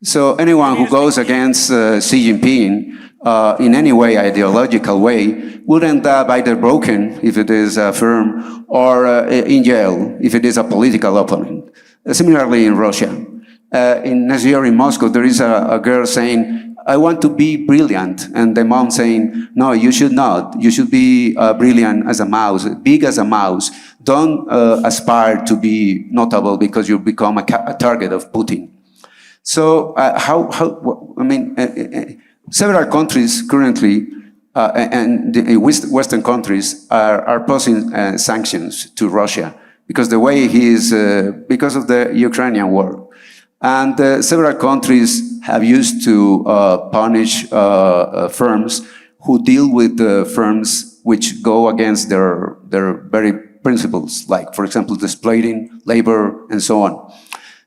So anyone who goes against Xi Jinping in any way, ideological way, would end up either broken if it is a firm or in jail if it is a political opponent. Similarly in Russia. In next year in Moscow, there is a girl saying, I want to be brilliant. And the mom saying, no, you should not. You should be brilliant as a mouse, big as a mouse. Don't aspire to be notable because you become a target of Putin. So several countries currently, and the Western countries are posing sanctions to Russia because the way he is, because of the Ukrainian war. And several countries have used to punish firms who deal with firms which go against their very principles, like, for example, exploiting labor and so on.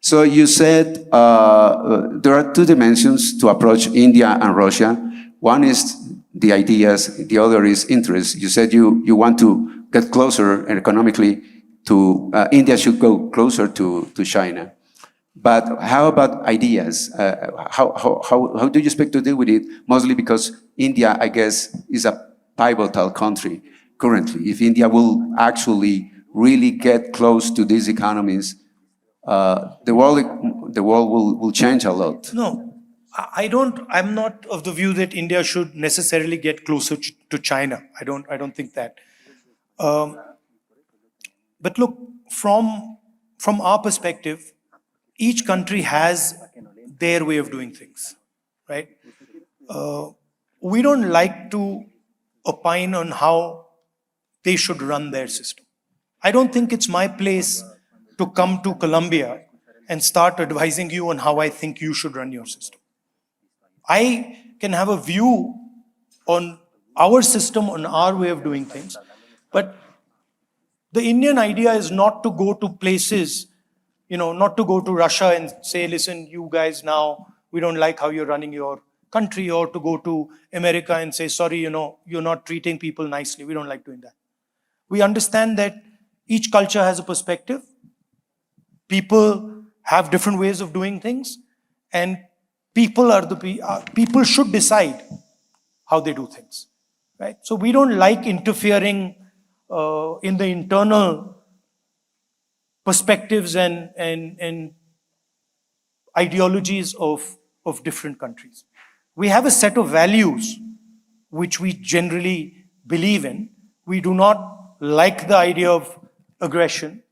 So you said there are two dimensions to approach India and Russia. One is the ideas, the other is interest. You said you want to get closer economically to, India should go closer to China. But how about ideas? How do you expect to deal with it? Mostly because India, I guess, is a pivotal country currently. If India will actually really get close to these economies, the world will change a lot. No, I'm not of the view that India should necessarily get closer to China. I don't think that. But look, from our perspective, each country has their way of doing things, right? We don't like to opine on how they should run their system. I don't think it's my place to come to Colombia and start advising you on how I think you should run your system. I can have a view on our system, on our way of doing things, but the Indian idea is not to go to places, not to go to Russia and say, listen, you guys now, we don't like how you're running your country, or to go to America and say, sorry, you're not treating people nicely. We don't like doing that. We understand that each culture has a perspective. People have different ways of doing things, and people should decide how they do things, right? So we don't like interfering in the internal perspectives and ideologies of different countries. We have a set of values which we generally believe in. We do not like the idea of aggression.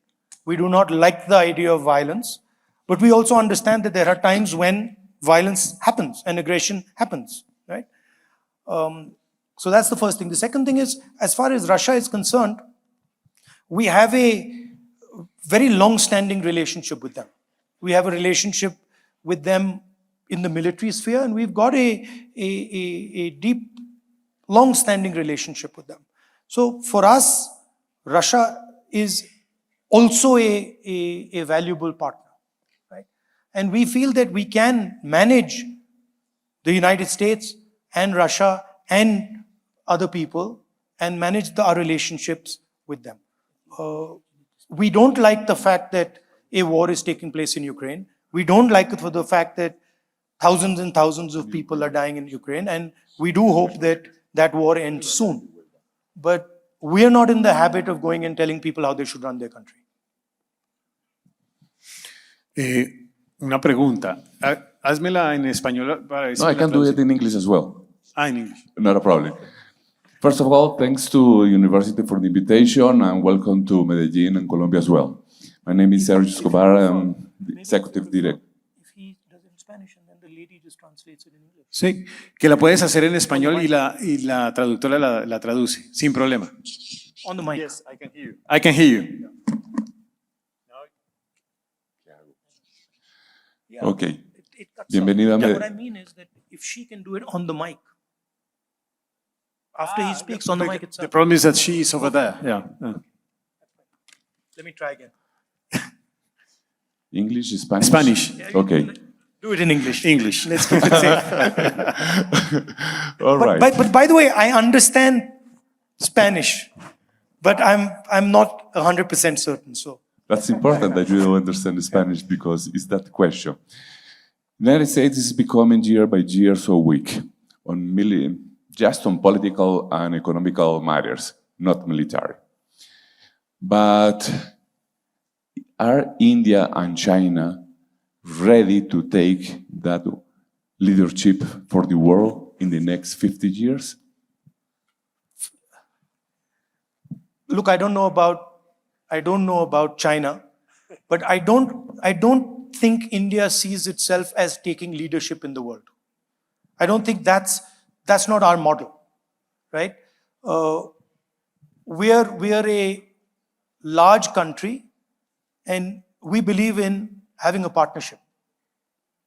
We do not like the idea of violence. But we also understand that there are times when violence happens and aggression happens, right? So that's the first thing. The second thing is, as far as Russia is concerned, we have a very long-standing relationship with them. We have a relationship with them in the military sphere, and we've got a deep, long-standing relationship with them. So for us, Russia is also a valuable partner, right? And we feel that we can manage the United States and Russia and other people and manage our relationships with them. We don't like the fact that a war is taking place in Ukraine. We don't like it for the fact that thousands and thousands of people are dying in Ukraine, and we do hope that that war ends soon. But we are not in the habit of going and telling people how they should run their country. Una pregunta. Házmela en español para No, I can do it in English as well. In English. Not a problem. First of all, thanks to University for the invitation, and welcome to Medellin and Colombia as well. My name is Sergio Escobar. I'm the executive director. If he does it in Spanish and then the lady just translates it in English. Sí, que la puedes hacer en español y la traductora la traduce, sin problema. On the mic. Yes, I can hear you. I can hear you. Yeah, Okay. It cuts Bienvenida off. a What I mean is that if she can do it on the mic, after he speaks on the mic The itself. problem is that she is over there. Yeah. Let me try again. English, Spanish? Spanish. Okay. Do it in English. English. Let's keep it safe. All right. But by the way, I understand Spanish, but I'm not 100% certain. So That's important that you don't understand Spanish because it's that question. The United States is becoming year by year so weak just on political and economical matters, not military. But are India and China ready to take that leadership for the world in the next 50 years? Look, I don't know about China, but I don't think India sees itself as taking leadership in the world. I don't think that's not our model, right? We are a large country, and we believe in having a partnership.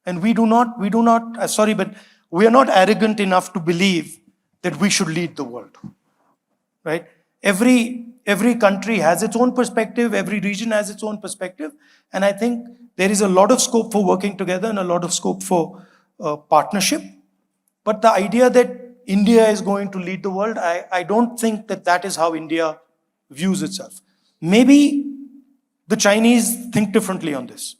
And we are not arrogant enough to believe that we should lead the world, right? Every country has its own perspective, every region has its own perspective, and I think there is a lot of scope for working together and a lot of scope for partnership. But the idea that India is going to lead the world, I don't think that is how India views itself. Maybe the Chinese think differently on this.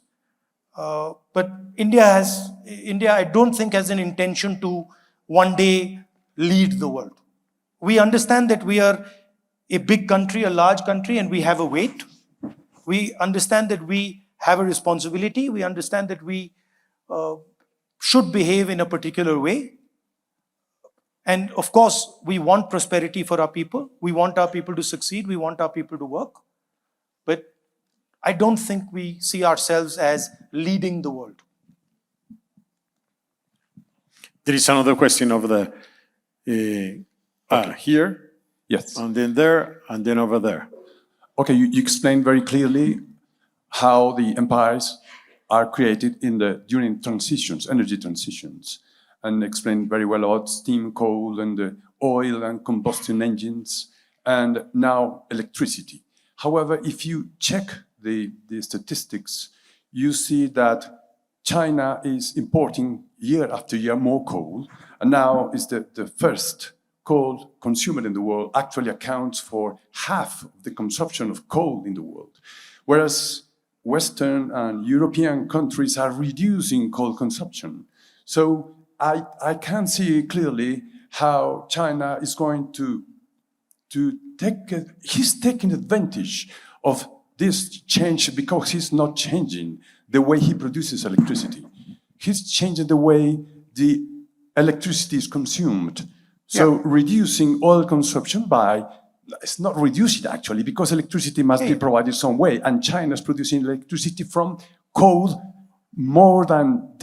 But India, I don't think, has an intention to one day lead the world. We understand that we are a big country, a large country, and we have a weight. We understand that we have a responsibility. We understand that we should behave in a particular way. And of course, we want prosperity for our people. We want our people to succeed. We want our people to work. But I don't think we see ourselves as leading the world. There is another question over the here. Yes. And then there, and then over there. Okay, you explained very clearly how the empires are created during transitions, energy transitions, and explained very well about steam, coal, and the oil and combustion engines, and now electricity. However, if you check the statistics, you see that China is importing year after year more coal, and now is the first coal consumer in the world, actually accounts for half of the consumption of coal in the world. Whereas Western and European countries are reducing coal consumption. So I can see clearly how China is going to he's taking advantage of this change because he's not changing the way he produces electricity. He's changing the way the electricity is consumed. So reducing oil consumption it's not reducing actually, because electricity must be provided some way, and China is producing electricity from coal more than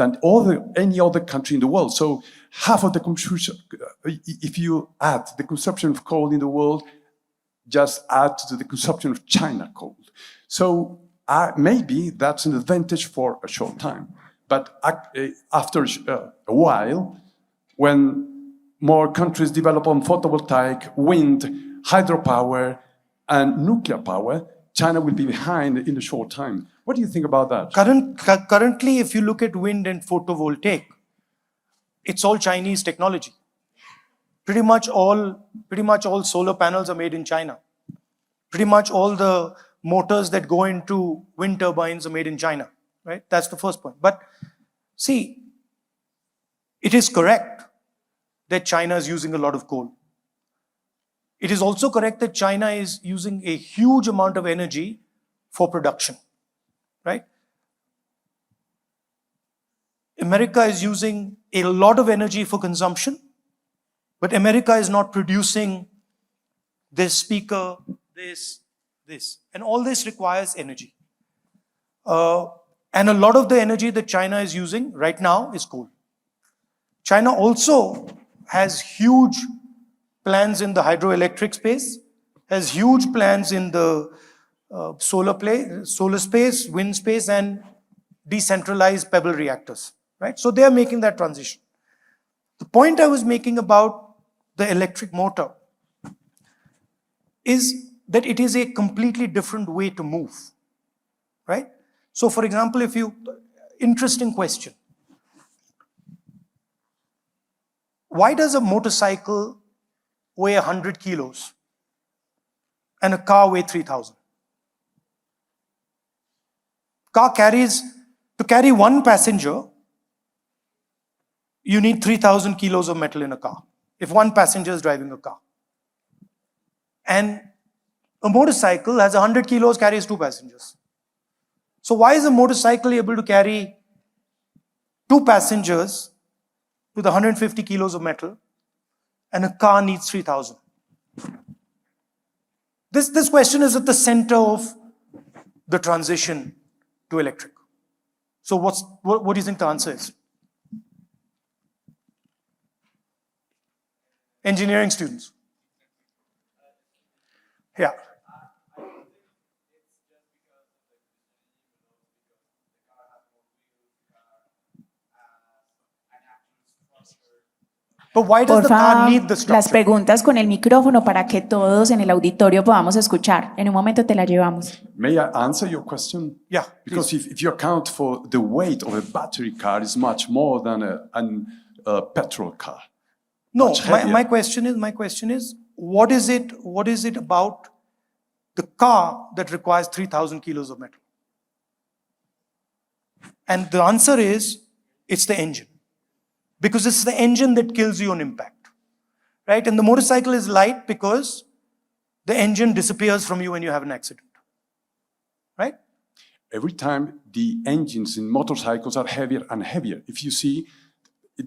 any other country in the world. So half of the consumption, if you add the consumption of coal in the world, just add to the consumption of China coal. So maybe that's an advantage for a short time. But after a while, when more countries develop on photovoltaic, wind, hydropower, and nuclear power, China will be behind in a short time. What do you think about that? Currently, if you look at wind and photovoltaic, it's all Chinese technology. Pretty much all solar panels are made in China. Pretty much all the motors that go into wind turbines are made in China, right? That's the first point. But see, it is correct that China is using a lot of coal. It is also correct that China is using a huge amount of energy for production, right? America is using a lot of energy for consumption, but America is not producing this speaker, this. And all this requires energy. And a lot of the energy that China is using right now is coal. China also has huge plans in the hydroelectric space, has huge plans in the solar space, wind space, and decentralized pebble reactors, right? So they are making that transition. The point I was making about the electric motor is that it is a completely different way to move, right? So for example, interesting question. Why does a motorcycle weigh 100 kilos and a car weigh 3,000? To carry one passenger, you need 3,000 kilos of metal in a car, if one passenger is driving a car. And a motorcycle has 100 kilos, carries 2 passengers. So why is a motorcycle able to carry 2 passengers with 150 kilos of metal and a car needs 3,000? This question is at the center of the transition to electric. So what do you think the answer is? Engineering students. Yeah. But why does the car need the Las structure? preguntas con el micrófono para que todos en el auditorio podamos escuchar. En un momento te la llevamos. May I answer your question? Yeah, Because if you account for the weight of a battery car is much more than a petrol car. No, Much heavier. my question is, what is it about the car that requires 3,000 kilos of metal? And the answer is, it's the engine. Because it's the engine that kills you on impact, right? And the motorcycle is light because the engine disappears from you when you have an accident, right? Every time the engines in motorcycles are heavier and heavier. If you see,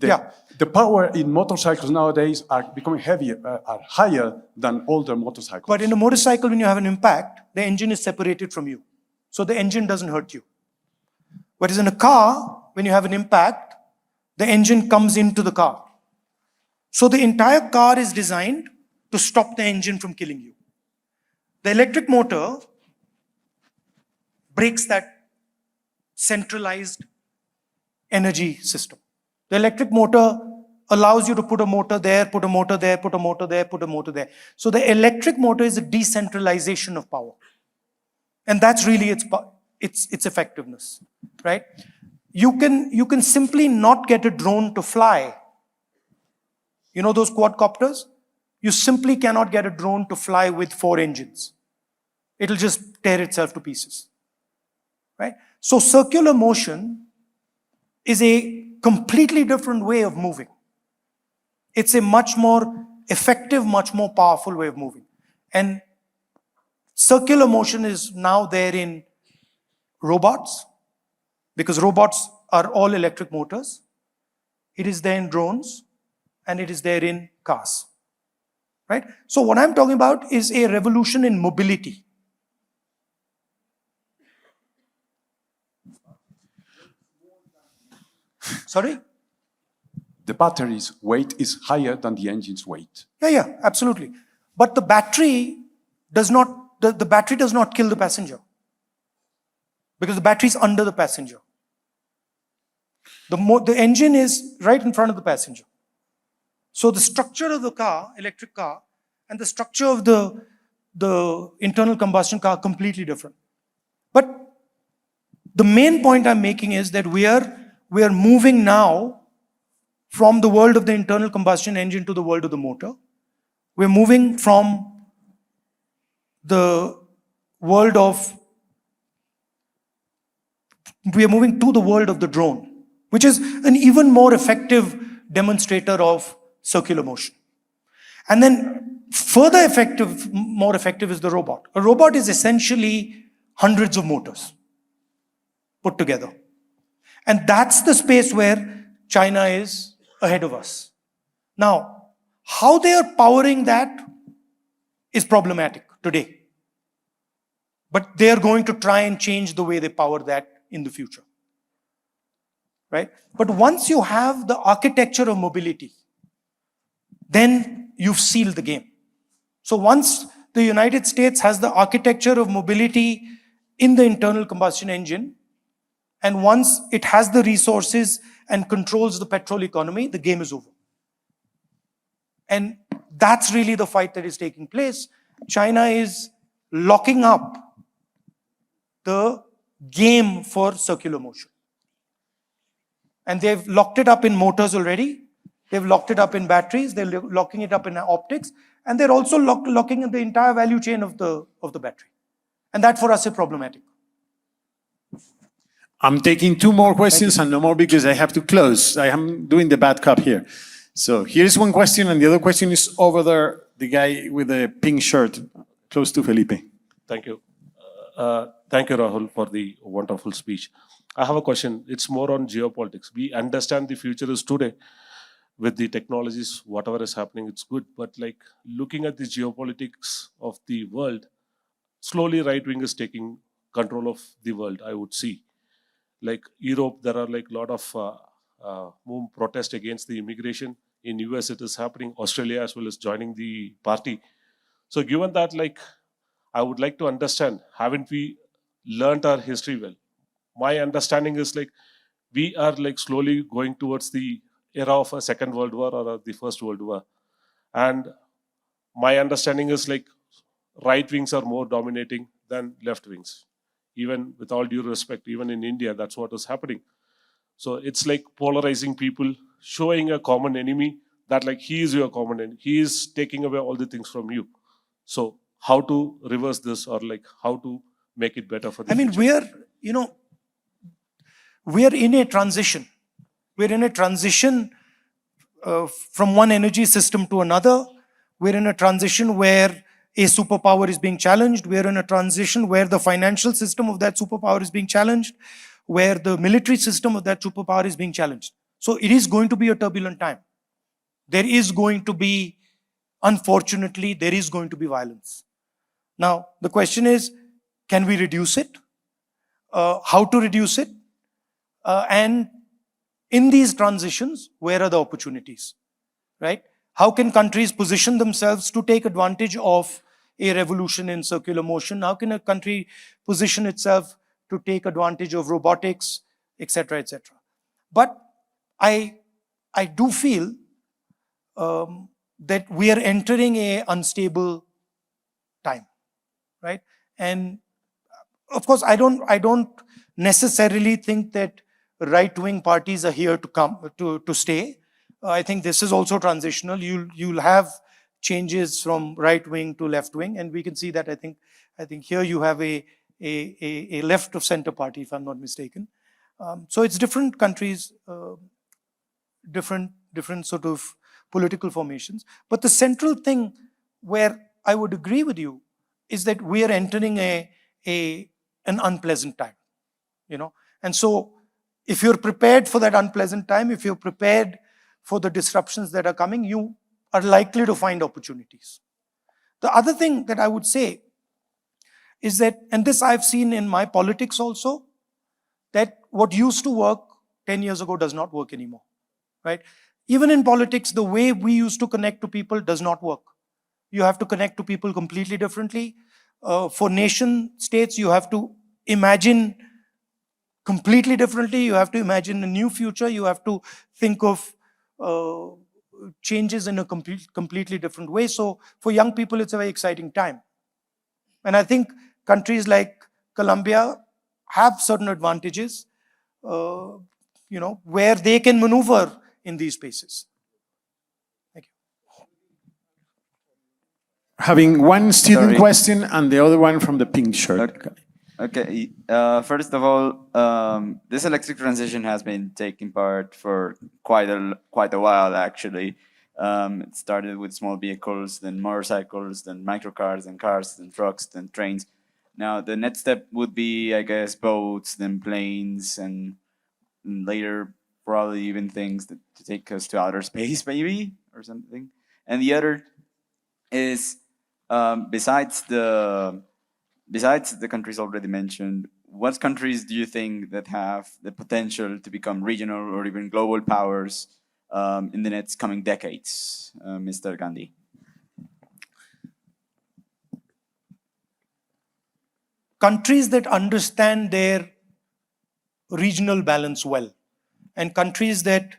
Yeah. the power in motorcycles nowadays are becoming heavier, are higher than older motorcycles. But in a motorcycle, when you have an impact, the engine is separated from you. So the engine doesn't hurt you. Whereas in a car, when you have an impact, the engine comes into the car. So the entire car is designed to stop the engine from killing you. The electric motor breaks that centralized energy system. The electric motor allows you to put a motor there, put a motor there, put a motor there, put a motor there. So the electric motor is a decentralization of power. And that's really its effectiveness, right? You can simply not get a drone to fly. You know those quadcopters? You simply cannot get a drone to fly with 4 engines. It'll just tear itself to pieces, right? So circular motion is a completely different way of moving. It's a much more effective, much more powerful way of moving. And circular motion is now there in robots, because robots are all electric motors. It is there in drones, and it is there in cars, right? So what I'm talking about is a revolution in mobility. Sorry? The battery's weight is higher than the engine's weight. Yeah, absolutely. But the battery does not, the battery does not kill the passenger, because the battery is under the passenger. The engine is right in front of the passenger. So the structure of the car, electric car, and the structure of the internal combustion car are completely different. But the main point I'm making is that we are moving now from the world of the internal combustion engine to the world of the motor. We're moving from the world of, we are moving to the world of the drone, which is an even more effective demonstrator of circular motion. And then further effective, more effective is the robot. A robot is essentially hundreds of motors put together. And that's the space where China is ahead of us. Now, how they are powering that is problematic today. But they are going to try and change the way they power that in the future, right? But once you have the architecture of mobility, then you've sealed the game. So once the United States has the architecture of mobility in the internal combustion engine, and once it has the resources and controls the petrol economy, the game is over. And that's really the fight that is taking place. China is locking up the game for circular motion. And they've locked it up in motors already. They've locked it up in batteries. They're locking it up in optics. And they're also locking the entire value chain of the battery. And that for us is problematic. I'm taking two more questions and no more because I have to close. I am doing the bad cop here. So here's one question and the other question is over there, the guy with the pink shirt, close to Felipe. Thank you. Thank you, Rahul, for the wonderful speech. I have a question. It's more on geopolitics. We understand the future is today with the technologies, whatever is happening, it's good. But like looking at the geopolitics of the world, slowly right wing is taking control of the world, I would see. Like Europe, there are like a lot of protest against the immigration. In US, it is happening. Australia as well is joining the party. So given that, like, I would like to understand, haven't we learned our history well? My understanding is like, we are like slowly going towards the era of a Second World War or the First World War. And my understanding is like, right wings are more dominating than left wings. Even with all due respect, even in India, that's what is happening. So it's like polarizing people, showing a common enemy that like he is your common enemy. He is taking away all the things from you. So how to reverse this or like how to make it better for the future? We're in a transition. We're in a transition from one energy system to another. We're in a transition where a superpower is being challenged. We're in a transition where the financial system of that superpower is being challenged, where the military system of that superpower is being challenged. So it is going to be a turbulent time. There is going to be, unfortunately, there is going to be violence. Now, the question is, can we reduce it? How to reduce it? And in these transitions, where are the opportunities, right? How can countries position themselves to take advantage of a revolution in circular motion? How can a country position itself to take advantage of robotics, etc., etc.? But I do feel that we are entering an unstable time, right? And of course, I don't necessarily think that right-wing parties are here to come to stay. I think this is also transitional. You'll have changes from right-wing to left-wing, and we can see that. I think here you have a left of center party, if I'm not mistaken. So it's different countries, different sort of political formations. But the central thing where I would agree with you is that we are entering an unpleasant time, And so if you're prepared for that unpleasant time, if you're prepared for the disruptions that are coming, you are likely to find opportunities. The other thing that I would say is that, and this I've seen in my politics also, that what used to work 10 years ago does not work anymore, right? Even in politics, the way we used to connect to people does not work. You have to connect to people completely differently. For nation states, you have to imagine completely differently. You have to imagine a new future. You have to think of changes in a completely different way. So for young people, it's a very exciting time. And I think countries like Colombia have certain advantages, where they can maneuver in these spaces. Thank you. Having one student Sorry. question and the other one from the pink shirt. Okay. First of all, this electric transition has been taking part for quite a while, actually. It started with small vehicles, then motorcycles, then microcars, then cars, then trucks, then trains. Now, the next step would be, I guess, boats, then planes, and later probably even things to take us to outer space, maybe, or something. And the other is, besides the countries already mentioned, what countries do you think that have the potential to become regional or even global powers in the next coming decades, Mr. Gandhi? Countries that understand their regional balance well, and countries that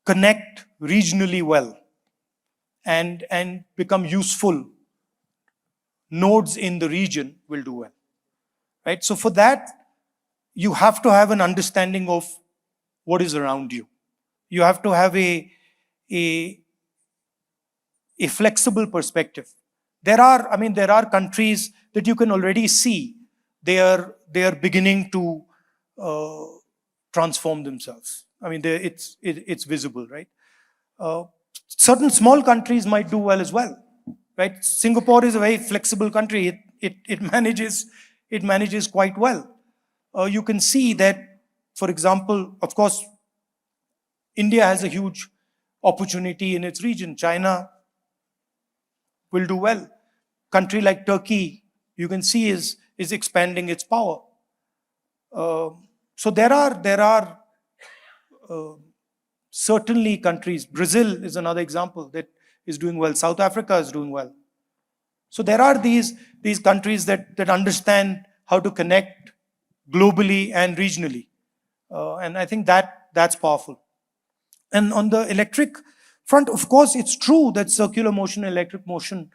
connect regionally well and become useful nodes in the region will do well, right? So for that, you have to have an understanding of what is around you. You have to have a flexible perspective. There are countries that you can already see they are beginning to transform themselves. I mean, it's visible, right? Certain small countries might do well as well, right? Singapore is a very flexible country. It manages quite well. You can see that, for example, of course, India has a huge opportunity in its region. China will do well. Country like Turkey, you can see is expanding its power. So there are certainly countries. Brazil is another example that is doing well. South Africa is doing well. So there are these countries that understand how to connect globally and regionally. And I think that's powerful. And on the electric front, of course, it's true that circular motion, electric motion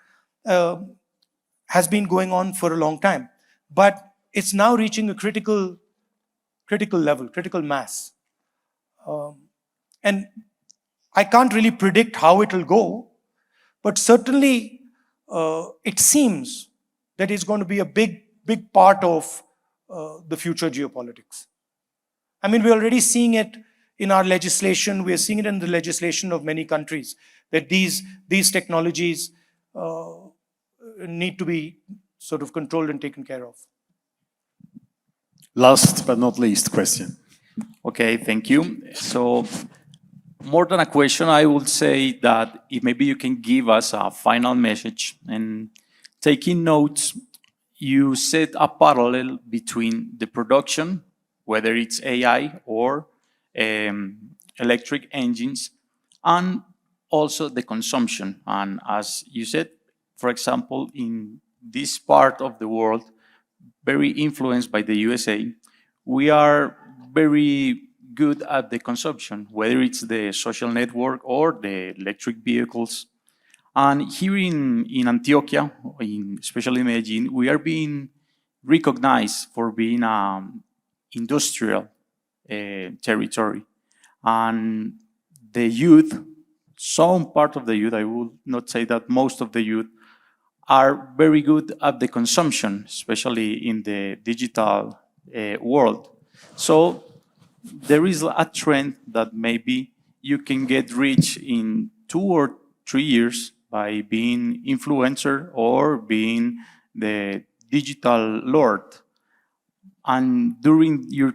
has been going on for a long time. But it's now reaching a critical level, critical mass. And I can't really predict how it will go, but certainly it seems that it's going to be a big part of the future geopolitics. I mean, we're already seeing it in our legislation. We're seeing it in the legislation of many countries, that these technologies need to be sort of controlled and taken care of. Last but not least question. Okay, thank you. So more than a question, I would say that if maybe you can give us a final message. And taking notes, you set a parallel between the production, whether it's AI or electric engines, and also the consumption. And as you said, for example, in this part of the world, very influenced by the USA, we are very good at the consumption, whether it's the social network or the electric vehicles. And here in Antioquia, especially in Medellin, we are being recognized for being an industrial territory. And the youth, some part of the youth, I will not say that most of the youth, are very good at the consumption, especially in the digital world. So there is a trend that maybe you can get rich in 2 or 3 years by being influencer or being the digital lord. And during your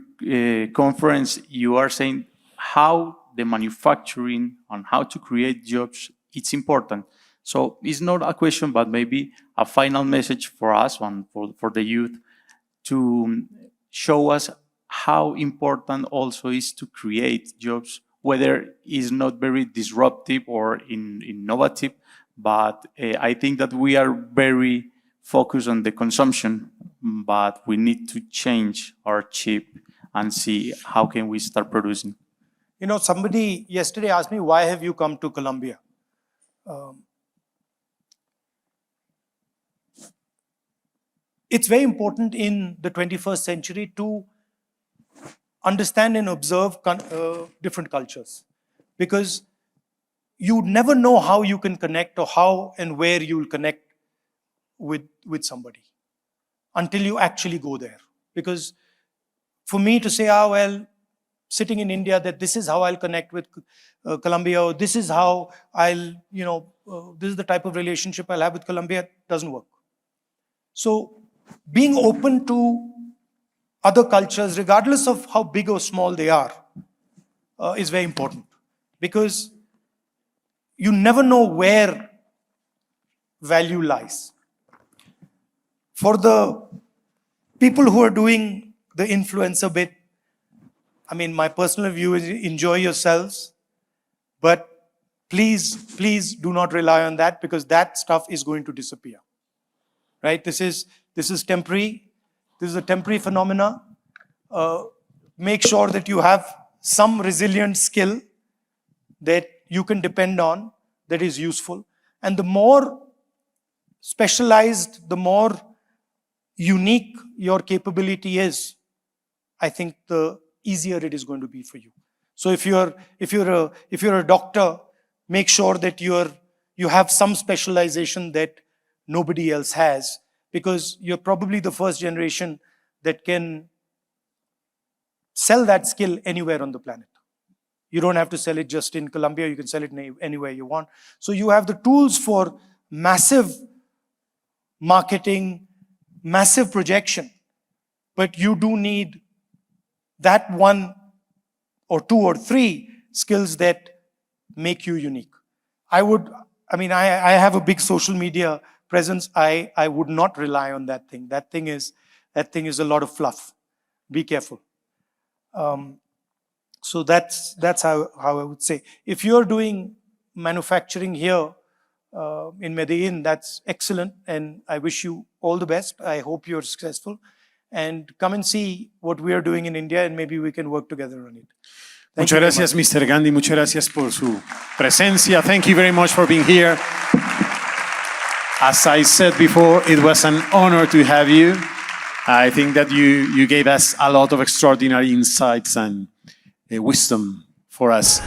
conference, you are saying how the manufacturing and how to create jobs, it's important. So it's not a question, but maybe a final message for us and for the youth to show us how important also is to create jobs, whether it's not very disruptive or innovative, but I think that we are very focused on the consumption, but we need to change our chip and see how can we start producing. You know, somebody yesterday asked me, why have you come to Colombia? It's very important in the 21st century to understand and observe different cultures, because you never know how you can connect or how and where you'll connect with somebody until you actually go there. Because for me to say, well, sitting in India, that this is how I'll connect with Colombia, or this is how I'll, this is the type of relationship I'll have with Colombia, doesn't work. So being open to other cultures, regardless of how big or small they are, is very important, because you never know where value lies. For the people who are doing the influencer bit, I mean, my personal view is enjoy yourselves, but please do not rely on that, because that stuff is going to disappear, right? This is temporary. This is a temporary phenomena. Make sure that you have some resilient skill that you can depend on, that is useful. And the more specialized, the more unique your capability is, I think the easier it is going to be for you. So if you're a doctor, make sure that you have some specialization that nobody else has, because you're probably the first generation that can sell that skill anywhere on the planet. You don't have to sell it just in Colombia, you can sell it anywhere you want. So you have the tools for massive marketing, massive projection, but you do need that one or two or three skills that make you unique. I have a big social media presence. I would not rely on that thing. That thing is a lot of fluff. Be careful. So that's how I would say. If you're doing manufacturing here in Medellin, that's excellent, and I wish you all the best. I hope you're successful, and come and see what we are doing in India, and maybe we can work together on it. Muchas gracias, Mr. Gandhi. Muchas gracias por su presencia. Thank you very much for being here. As I said before, it was an honor to have you. I think that you gave us a lot of extraordinary insights and wisdom for us.